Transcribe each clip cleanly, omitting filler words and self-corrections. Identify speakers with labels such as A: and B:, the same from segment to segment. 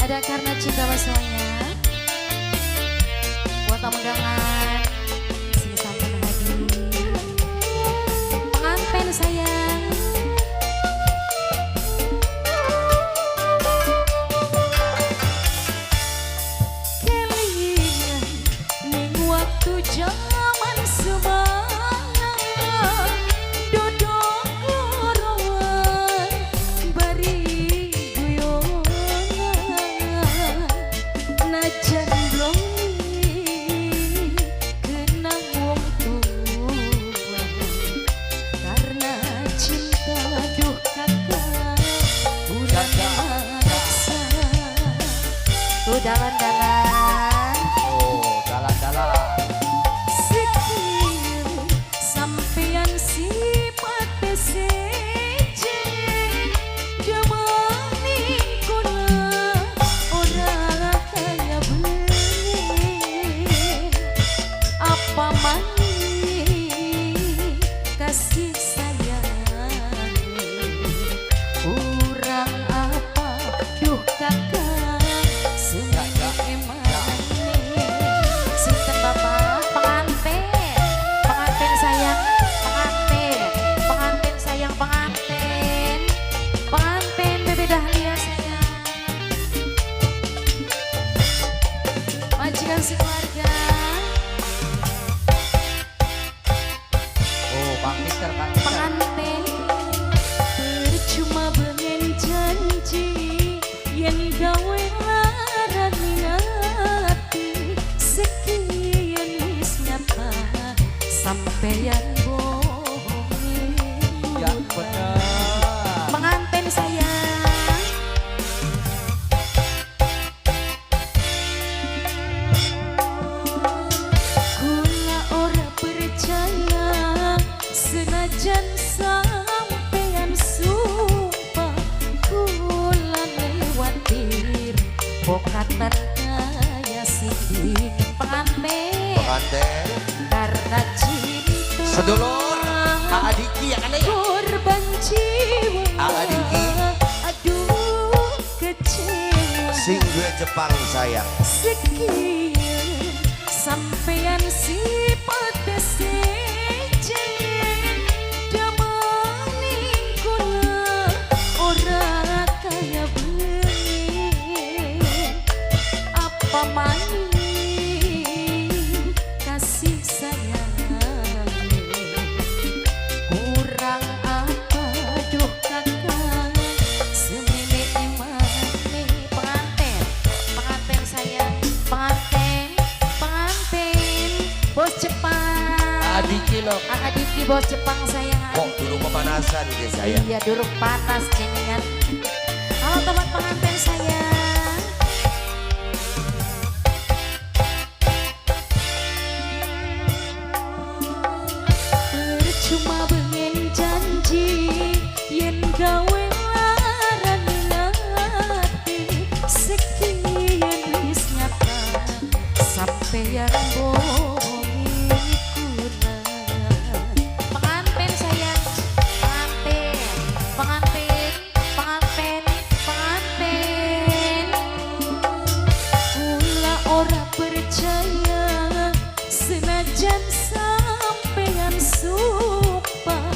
A: Ada karena cinta semuanya. Buat tamu undangan sini sampai hadir. Pengantin sayang. Kelingan ning waktu zaman semangat dodok loroan bari guyonan najan blongi kenang wong tua karena cinta duh kakak urang maksa dalan-dalan
B: Oh, dalan-dalan.
A: sekian sampeyan sifat seje jamani kula ora kaya beli apa maning kasih sayang urang apa duh kakak majikan sekeluarga.
B: Oh, Bang Mister, Bang Mister.
A: Pengantin percuma bengen janji yen gawe larani hati sekian wis nyata sampeyan bohongi.
B: Ya bener.
A: Pengantin sayang. Senajan sampeyan sumpah kula lewatir pokatan kaya sing pengantin karena cinta
B: Sedulur Kak Adiki ya kan ya?
A: korban jiwa
B: Kak Adiki
A: aduh kecewa
B: sing gue Jepang sayang
A: sekian sampeyan sifat seje damani kula ora kaya beli apa maning kasih sayang kurang apa duh kakak semene imane pengantin sayang pengantin bos Jepang
B: Adiki loh
A: Adiki bos Jepang sayang
B: kok dulu pemanasan dia sayang
A: iya dulu panas cengengan halo teman pengantin sayang percuma bengen janji yen gawe larani hati sekian wis nyata sampeyan bohongi kurang pengantin sayang pengantin kula ora percaya senajan sampeyan sumpah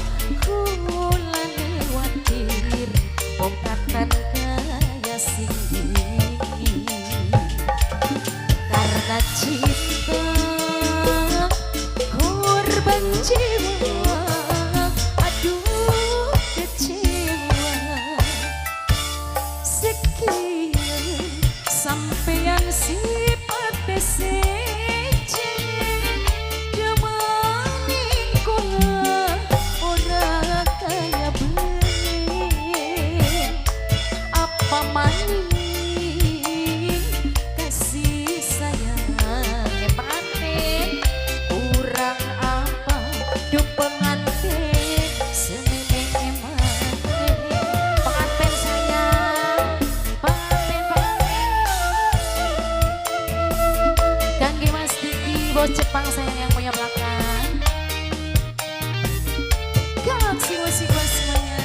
A: kula lewatir pokatan kaya sing karena cinta korban jiwa aduh kecewa sekian sampeyan sifat seje damani kula ora kaya beli apa maning kasih sayang pengantin kurang apa duh pengantin semene emane pengantin sayang pengantin kangge Mas Diki bos Jepang sayang yang punya belakang galaksi musik semuanya.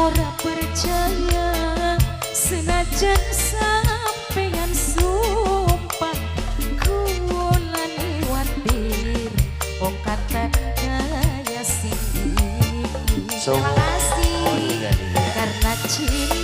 A: ora percaya senajan sampeyan sumpah kula liwatir wong kata kaya sing. Terima kasih karena cinta